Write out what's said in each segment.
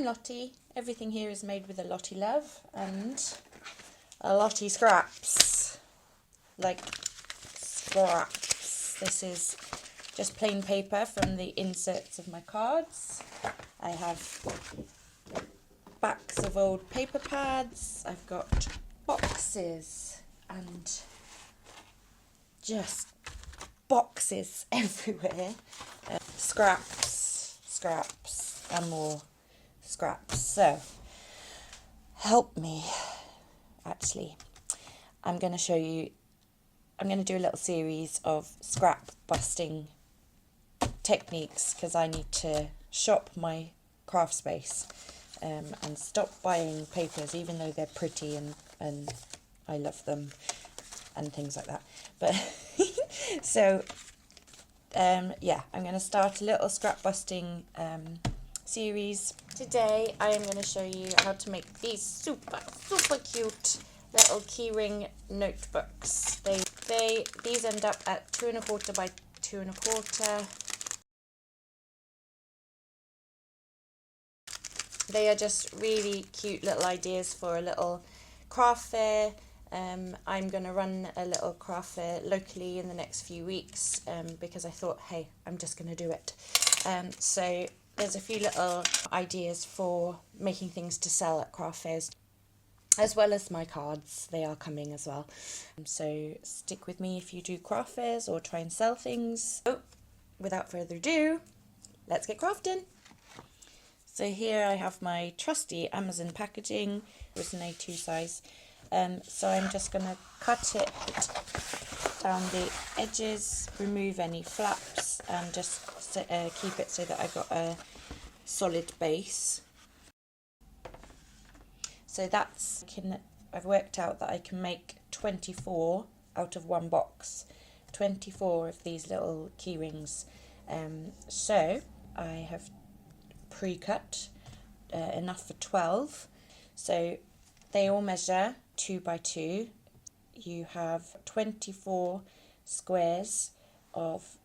I'm Lottie. Everything here is made with a Lottie Love and a Lottie scraps. Like scraps. This is just plain paper from the inserts of my cards. I have backs of old paper pads. I've got boxes and just boxes everywhere. Scraps and more scraps. So help me. Actually, I'm going to show you, I'm going to do a little series of scrap busting techniques because I need to shop my craft space and stop buying papers, even though they're pretty and I love them and things like that. But so yeah, I'm going to start a little scrap busting series. Today I am going to show you how to make these super cute little keyring notebooks. These end up at 2¼ by 2¼ . They are just really cute little ideas for a little craft fair. I'm going to run a little craft fair locally in the next few weeks because I thought, hey, I'm just going to do it. So there's a few little ideas for making things to sell at craft fairs, as well as my cards. They are coming as well. So stick with me if you do craft fairs or try and sell things. So without further ado, let's get crafting. So here I have my trusty Amazon packaging. It's an A2 size. So I'm just going to cut it down the edges, remove any flaps and just keep it so that I've got a solid base. So that's, I've worked out that I can make 24 out of one box. 24 of these little key rings. So I have pre-cut enough for 12. So they all measure 2 by 2. You have 24 squares of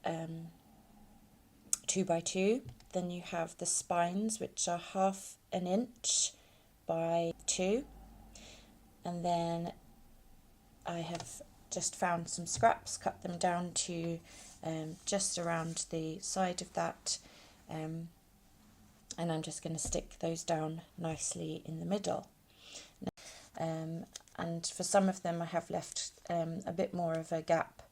2 by 2. Then you have the spines, which are 1/2 inch by 2. And then I have just found some scraps, cut them down to just around the side of that. And I'm just going to stick those down nicely in the middle. And for some of them I have left a bit more of a gap,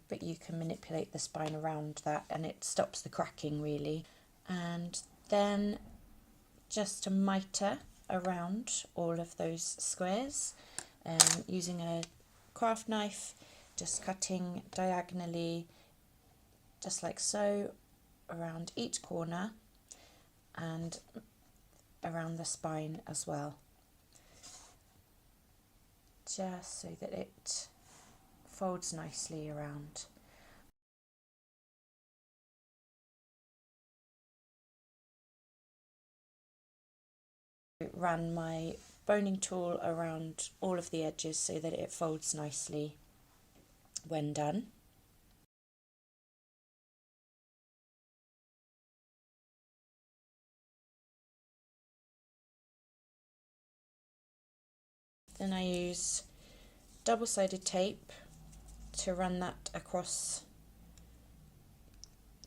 but you can manipulate the spine around that and it stops the cracking really. And then just a mitre around all of those squares, using a craft knife, just cutting diagonally just like so around each corner and around the spine as well, just so that it folds nicely around. Ran my boning tool around all of the edges so that it folds nicely when done. Then I use double-sided tape to run that across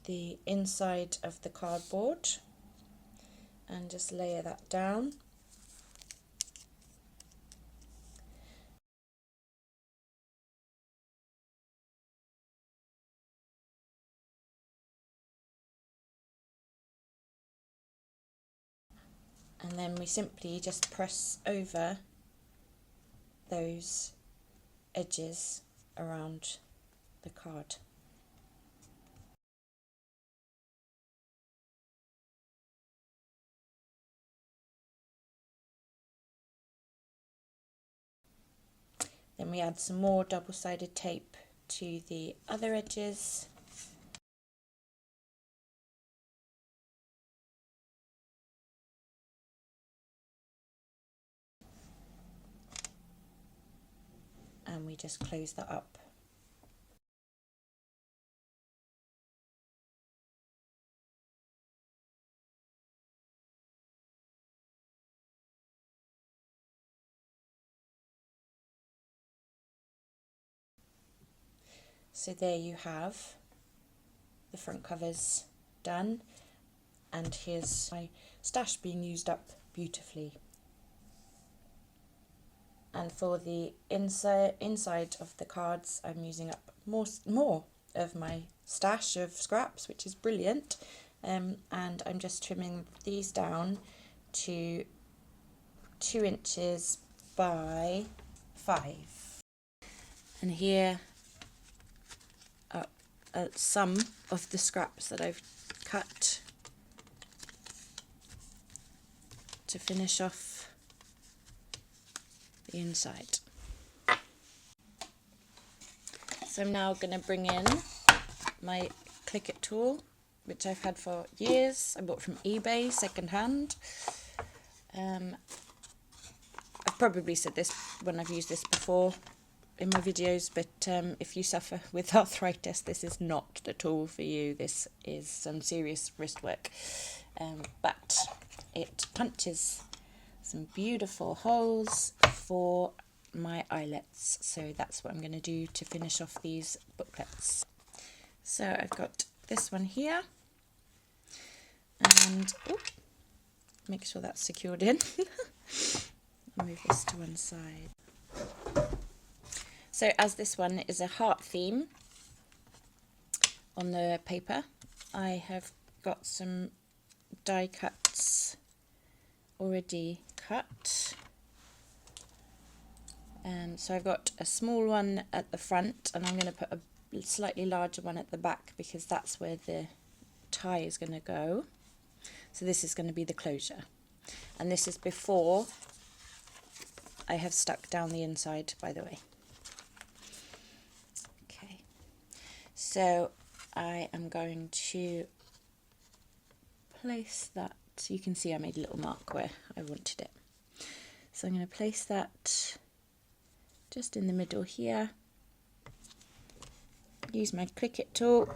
the inside of the cardboard and just layer that down. And then we simply just press over those edges around the card. Then we add some more double-sided tape to the other edges. And we just close that up. So there you have the front covers done, and here's my stash being used up beautifully. And for the inside of the cards, I'm using up more of my stash of scraps, which is brilliant. And I'm just trimming these down to 2 inches by 5. And here are some of the scraps that I've cut to finish off the inside. So I'm now going to bring in my Click It tool, which I've had for years. I bought from eBay second hand. I've probably said this when I've used this before in my videos, but if you suffer with arthritis, this is not the tool for you. This is some serious wrist work, but it punches some beautiful holes for my eyelets, so that's what I'm going to do to finish off these booklets. So I've got this one here, and make sure that's secured in. Move this to one side. So as this one is a heart theme on the paper, I have got some die cuts already cut. So I've got a small one at the front, and I'm going to put a slightly larger one at the back because that's where the tie is going to go. So this is going to be the closure, and this is before I have stuck down the inside, by the way. Okay, so I am going to place that. You can see I made a little mark where I wanted it. So I'm going to place that just in the middle here. Use my Click It tool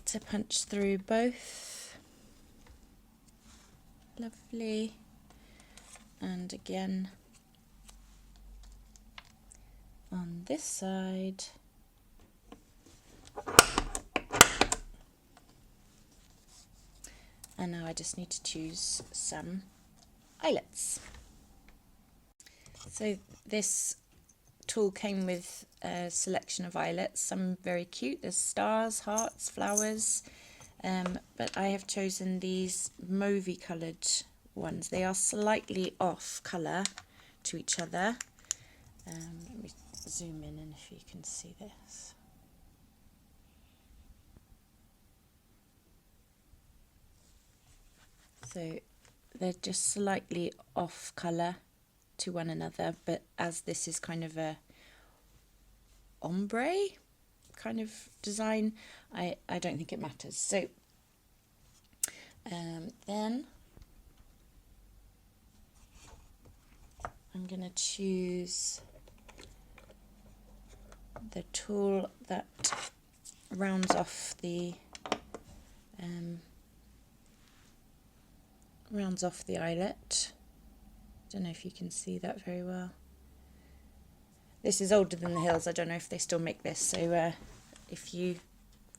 to punch through both. Lovely. And again on this side. And now I just need to choose some eyelets. So this tool came with a selection of eyelets, some very cute, there's stars, hearts, flowers, but I have chosen these mauvey coloured ones. They are slightly off colour to each other. Let me zoom in and if you can see this. So they're just slightly off colour to one another, but as this is kind of a ombre kind of design, I don't think it matters. So then I'm going to choose the tool that rounds off the eyelet. I don't know if you can see that very well. This is older than the hills. I don't know if they still make this, so if you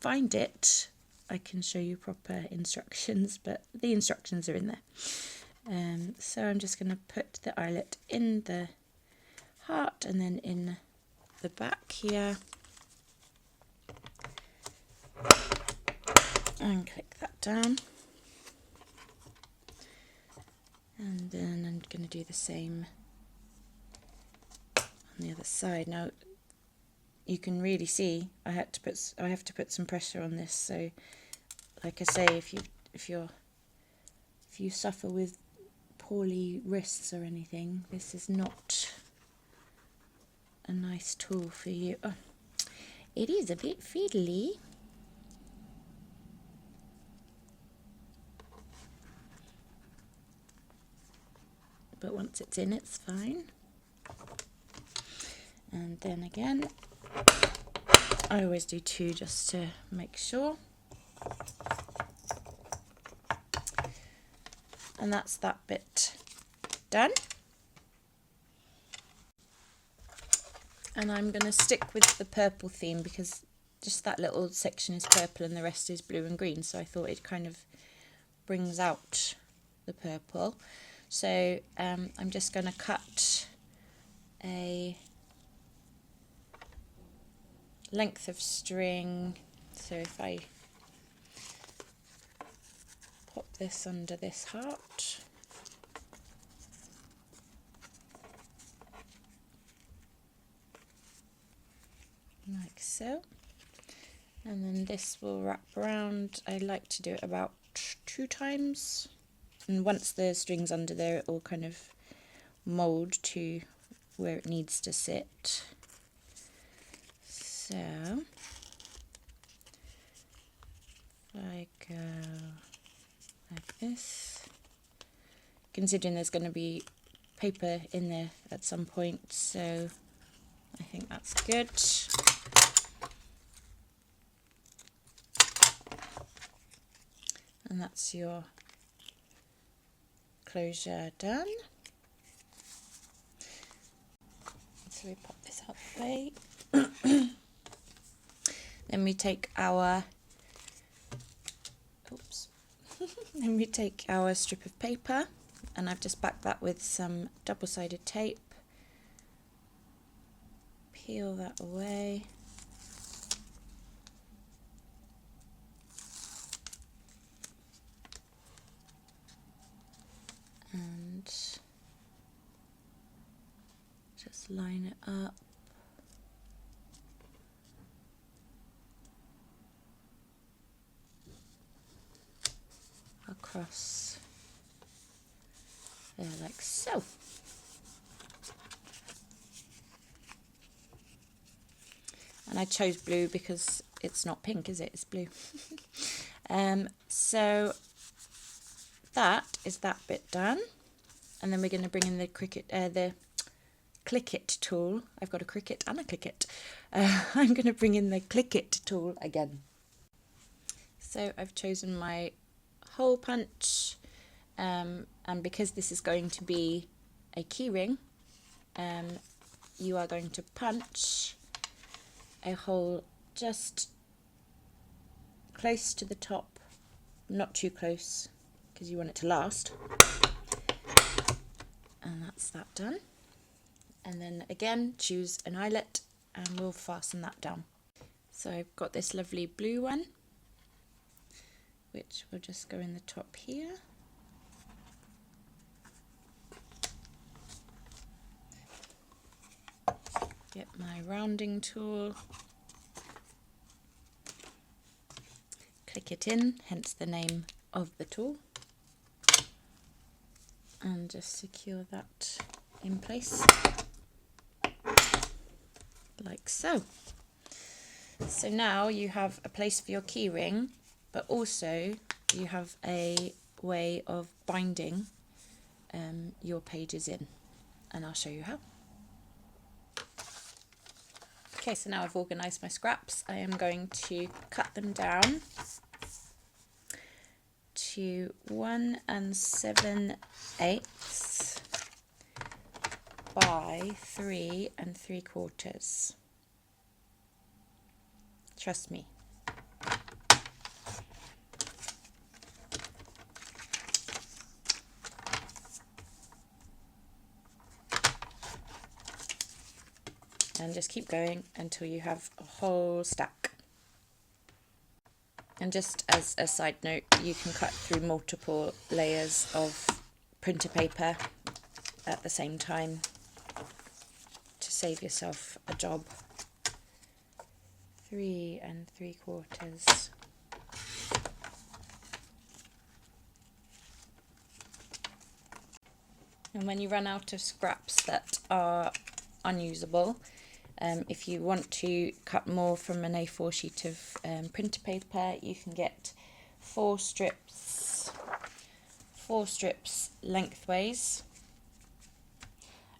find it, I can show you proper instructions, but the instructions are in there. So I'm just going to put the eyelet in the heart and then in the back here, and click that down. And then I'm going to do the same on the other side. Now you can really see I have to put some pressure on this. So, like I say, if you suffer with poorly wrists or anything, this is not a nice tool for you. Oh, it is a bit fiddly. But once it's in, it's fine. And then again, I always do 2 just to make sure. And that's that bit done. And I'm going to stick with the purple theme because just that little section is purple and the rest is blue and green, so I thought it kind of brings out the purple. So I'm just going to cut a length of string. So if I pop this under this heart, like so, and then this will wrap around. I like to do it about 2 times, and once the string's under there it will kind of mould to where it needs to sit. So I go like this, considering there's going to be paper in there at some point, so I think that's good. And that's your closure done. So we pop this out the way. Then we take our then we take our strip of paper, and I've just backed that with some double-sided tape. Peel that away. And just line it up. Across there like so. And I chose blue because it's not pink, is it? It's blue. So that is that bit done, and then we're going to bring in the click it tool. I've got a Cricut and a click it. I'm going to bring in the click it tool again. So I've chosen my hole punch, and because this is going to be a keyring, you are going to punch a hole just close to the top, not too close because you want it to last. And that's that done. And then again choose an eyelet and we'll fasten that down. So I've got this lovely blue one, which will just go in the top here. Get my rounding tool, click it in, hence the name of the tool, and just secure that in place like so. So now you have a place for your keyring, but also you have a way of binding your pages in, and I'll show you how. Okay, so now I've organised my scraps. I am going to cut them down to 1 7/8 by 3 3/4. Trust me. And just keep going until you have a whole stack. And just as a side note, you can cut through multiple layers of printer paper at the same time to save yourself a job. 3 3/4. And when you run out of scraps that are unusable, if you want to cut more from an A4 sheet of printer paper, you can get 4 strips lengthways,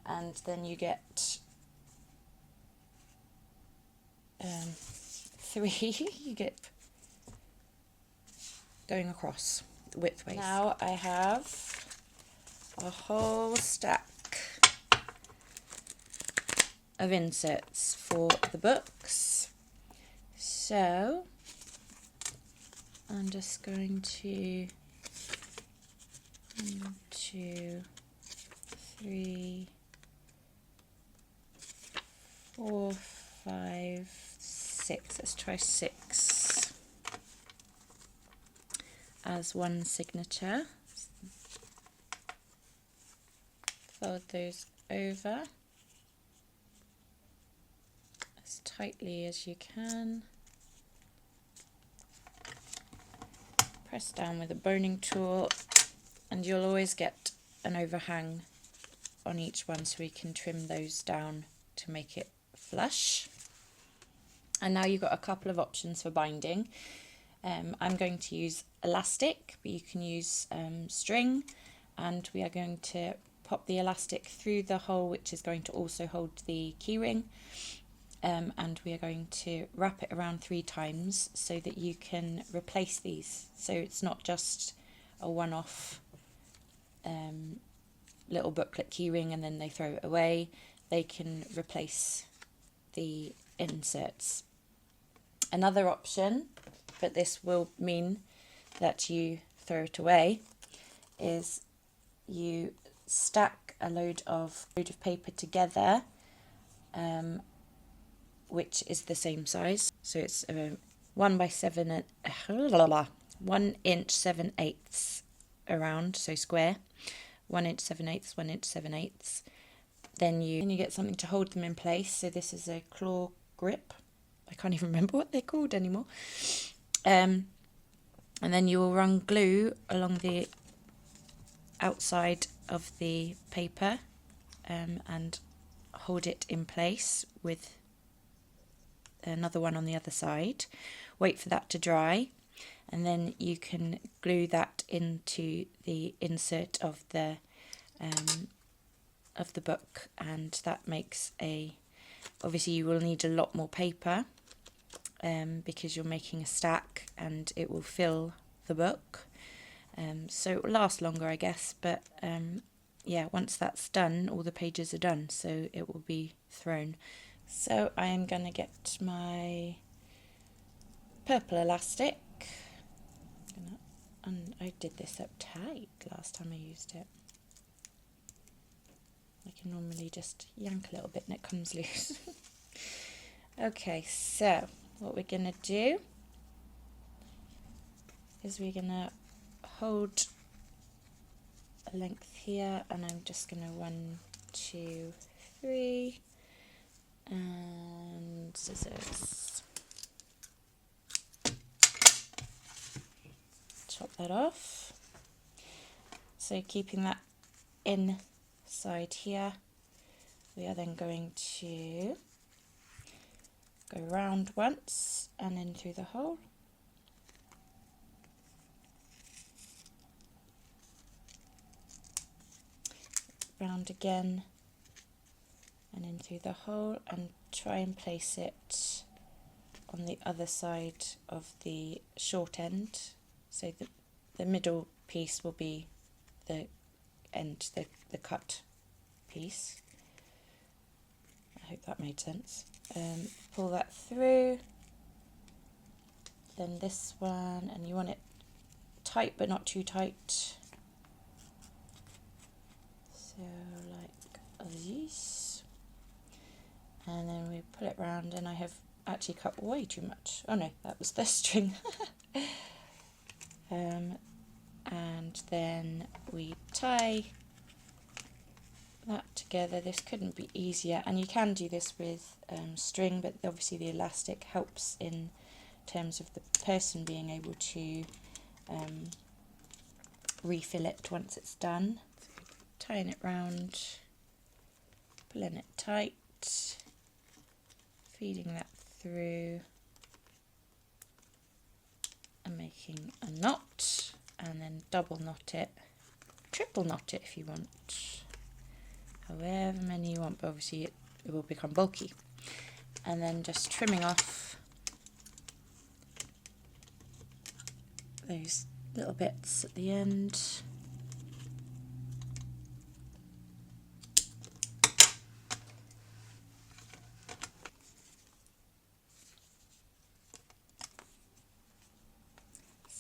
and then you get 3 you get going across widthways. Now I have a whole stack of inserts for the books. So I'm just going to 1, 2, 3, 4, 5, 6. Let's try 6 as one signature. Fold those over as tightly as you can. Press down with a boning tool, and you'll always get an overhang on each one, so we can trim those down to make it flush. And now you've got a couple of options for binding. I'm going to use elastic, but you can use string, and we are going to pop the elastic through the hole, which is going to also hold the keyring, and we are going to wrap it around 3 times so that you can replace these. So it's not just a one-off little booklet keyring and then they throw it away. They can replace the inserts. Another option, but this will mean that you throw it away, is you stack a load of paper together, which is the same size. So it's 1 by 7, 1 inch 7/8 around, so square. 1 inch 7/8, 1 inch 7/8. Then you get something to hold them in place. So this is a claw grip. I can't even remember what they're called anymore. And then you will run glue along the outside of the paper and hold it in place with another one on the other side. Wait for that to dry, and then you can glue that into the insert of the book, and that makes obviously you will need a lot more paper because you're making a stack and it will fill the book, so it will last longer, I guess, but yeah, once that's done, all the pages are done, so it will be thrown. So I am going to get my purple elastic, and I did this up tight last time I used it. I can normally just yank a little bit and it comes loose. Okay, so what we're going to do is we're going to hold a length here, and I'm just going to 1, 2, 3, and scissors. Chop that off. So keeping that inside here, we are then going to go round once and in through the hole. Round again and in through the hole, and try and place it on the other side of the short end, so that the middle piece will be the end, the cut piece. I hope that made sense. Pull that through, then this one, and you want it tight but not too tight, so like this, and then we pull it round, and I have actually cut way too much. Oh no, that was the string. And then we tie that together. This couldn't be easier, and you can do this with string, but obviously the elastic helps in terms of the person being able to refill it once it's done. Tying it round, pulling it tight, feeding that through, and making a knot, and then double knot it, triple knot it if you want, however many you want, but obviously it will become bulky. And then just trimming off those little bits at the end.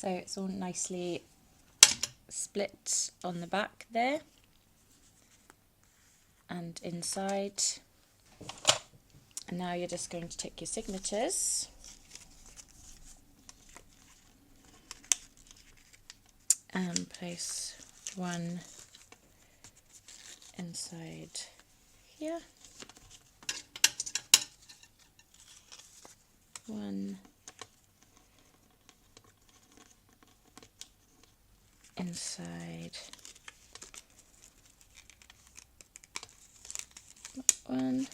So it's all nicely split on the back there and inside. And now you're just going to take your signatures and place one inside here, one inside one,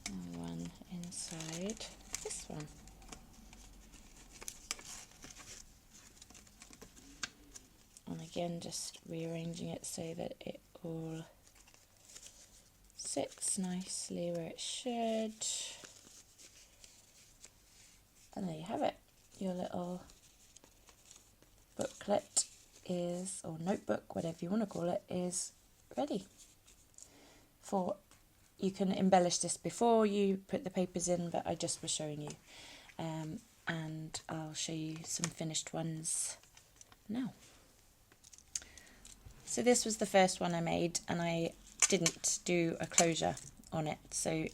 and one inside this one. And again, just rearranging it so that it all sits nicely where it should. And there you have it. Your little booklet is, or notebook, whatever you want to call it, is ready. You can embellish this before you put the papers in, but I just was showing you. And I'll show you some finished ones now. So this was the first one I made, and I didn't do a closure on it. So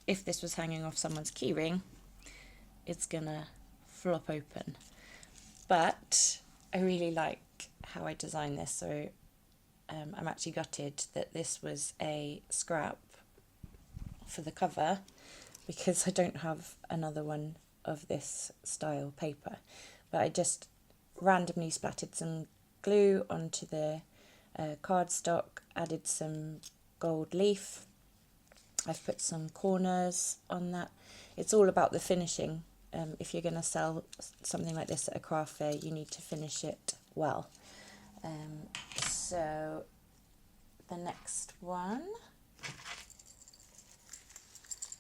if this was hanging off someone's keyring, it's gonna flop open. But I really like how I designed this, so I'm actually gutted that this was a scrap for the cover, because I don't have another one of this style paper. But I just randomly splattered some glue onto the cardstock, added some gold leaf. I've put some corners on that. It's all about the finishing. If you're going to sell something like this at a craft fair, you need to finish it well. So the next one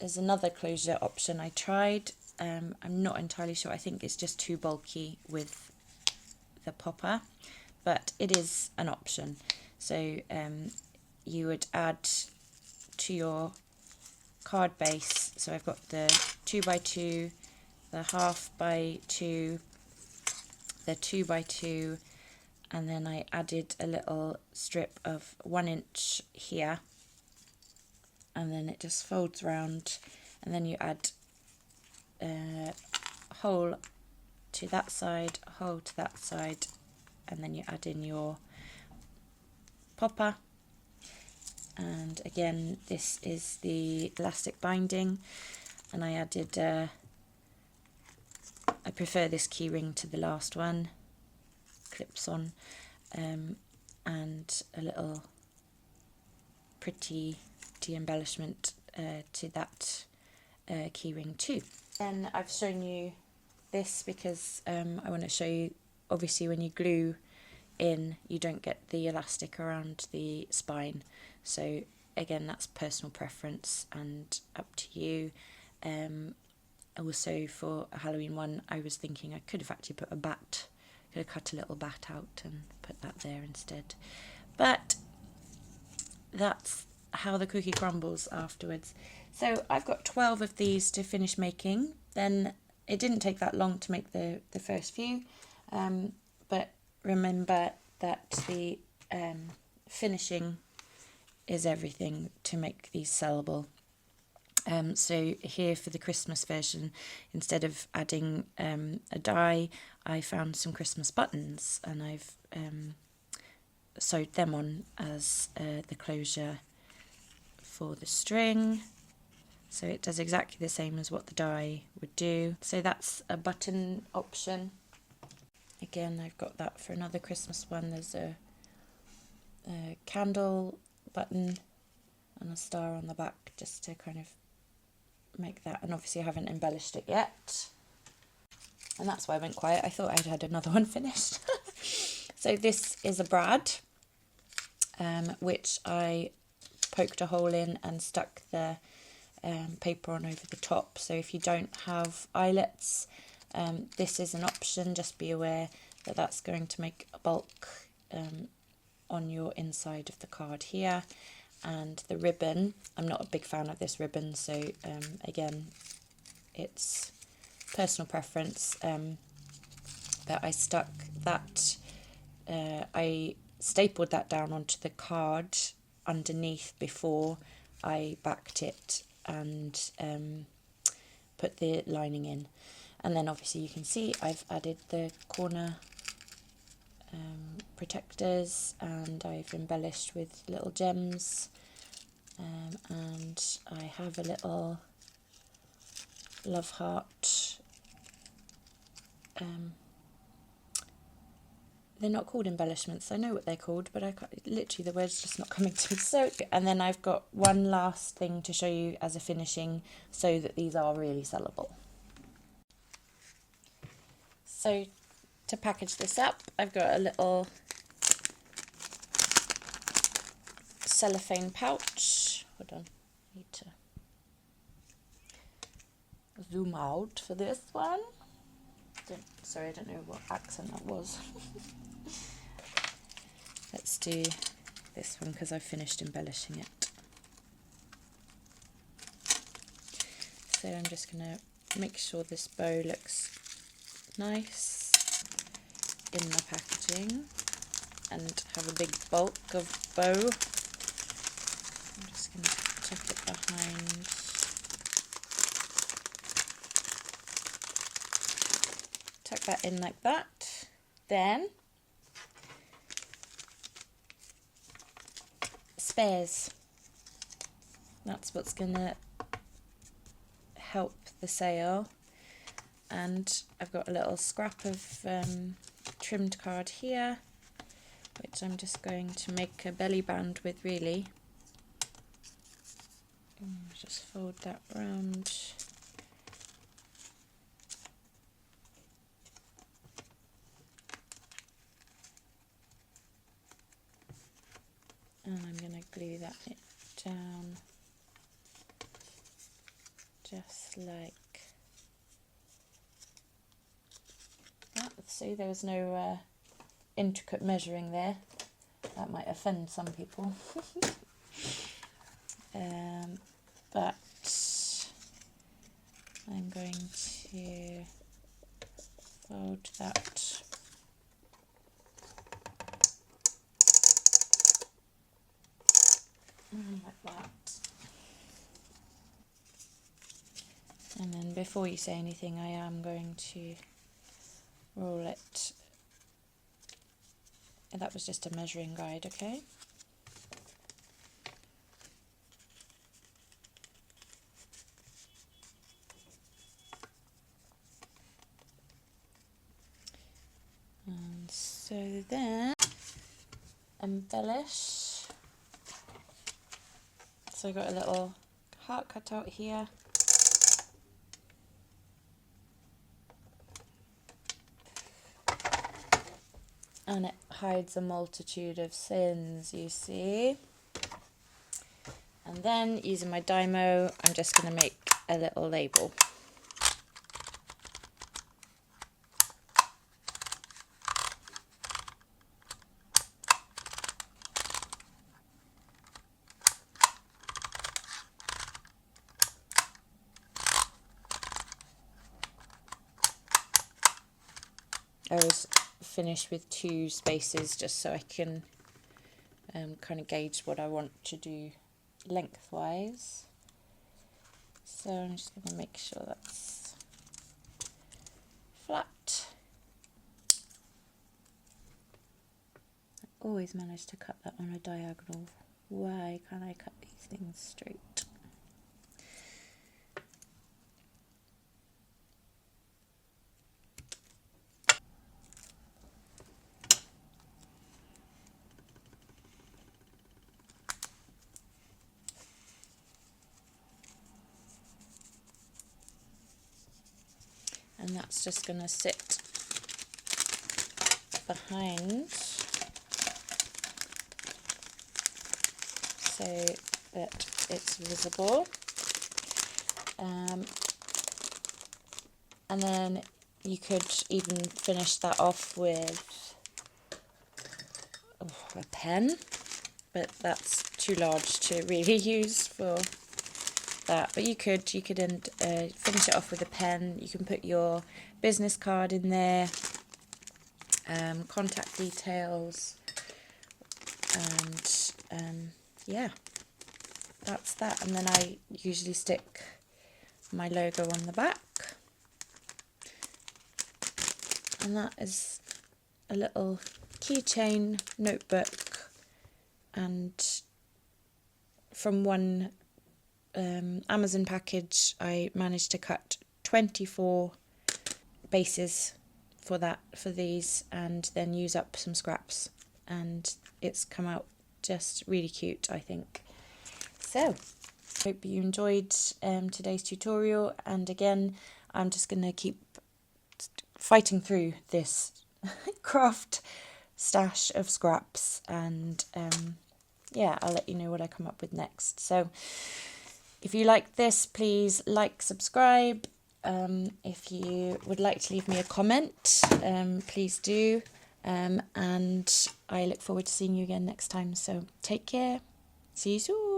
is another closure option I tried. I'm not entirely sure. I think it's just too bulky with the popper, but it is an option. So you would add to your card base. So I've got the 2x2, the 1/2x2, the 2x2, and then I added a little strip of 1 inch here, and then it just folds round, and then you add a hole to that side, a hole to that side, and then you add in your popper. And again, this is the elastic binding, and I added I prefer this keyring to the last one, clips on, and a little pretty embellishment to that keyring too. Then I've shown you this because I want to show you, obviously when you glue in, you don't get the elastic around the spine. So again, that's personal preference and up to you. Also for a Halloween one, I was thinking I could have actually put a bat, could have cut a little bat out and put that there instead. But that's how the cookie crumbles afterwards. So I've got 12 of these to finish making. Then it didn't take that long to make the first few, but remember that the finishing is everything to make these sellable. So here for the Christmas version, instead of adding a die, I found some Christmas buttons, and I've sewed them on as the closure for the string. So it does exactly the same as what the die would do. So that's a button option. Again, I've got that for another Christmas one. There's a candle button and a star on the back, just to kind of make that. And obviously I haven't embellished it yet, and that's why I went quiet. I thought I'd had another one finished. So this is a brad, which I poked a hole in and stuck the paper on over the top. So if you don't have eyelets, this is an option. Just be aware that that's going to make a bulk on your inside of the card here. And the ribbon, I'm not a big fan of this ribbon, so again, it's personal preference, but I stuck that, I stapled that down onto the card underneath before I backed it and put the lining in. And then obviously you can see I've added the corner protectors, and I've embellished with little gems, and I have a little love heart. They're not called embellishments, I know what they're called, but I can't, literally the word's just not coming to me. So, and then I've got one last thing to show you as a finishing so that these are really sellable. So to package this up, I've got a little cellophane pouch. Hold on, I need to zoom out for this one. Sorry, I don't know what accent that was. Let's do this one because I've finished embellishing it. So I'm just going to make sure this bow looks nice in the packaging and have a big bulk of bow. I'm just going to tuck it behind. Tuck that in like that. Then spares. That's what's going to help the sale. And I've got a little scrap of trimmed card here, which I'm just going to make a belly band with, really. Just fold that round. And I'm going to glue that down just like that. See, there was no intricate measuring there. That might offend some people. But I'm going to fold that like that. And then before you say anything, I am going to roll it. That was just a measuring guide, okay? And so then embellish. So I got a little heart cut out here. And it hides a multitude of sins, you see. And then using my Dymo, I'm just going to make a little label. I was finished with 2 spaces just so I can kind of gauge what I want to do lengthwise. So I'm just going to make sure that's flat. I always manage to cut that on a diagonal. Why can't I cut these things straight? And that's just going to sit behind so that it's visible. And then you could even finish that off with a pen, but that's too large to really use for that. But you could finish it off with a pen. You can put your business card in there, contact details, and yeah, that's that. And then I usually stick my logo on the back, and that is a little keychain notebook. And from one Amazon package, I managed to cut 24 bases for these, and then use up some scraps, and it's come out just really cute, I think. So hope you enjoyed today's tutorial, and again, I'm just going to keep fighting through this craft stash of scraps, and yeah, I'll let you know what I come up with next. So if you like this, please like, subscribe. If you would like to leave me a comment, please do. And I look forward to seeing you again next time. So take care. See you soon.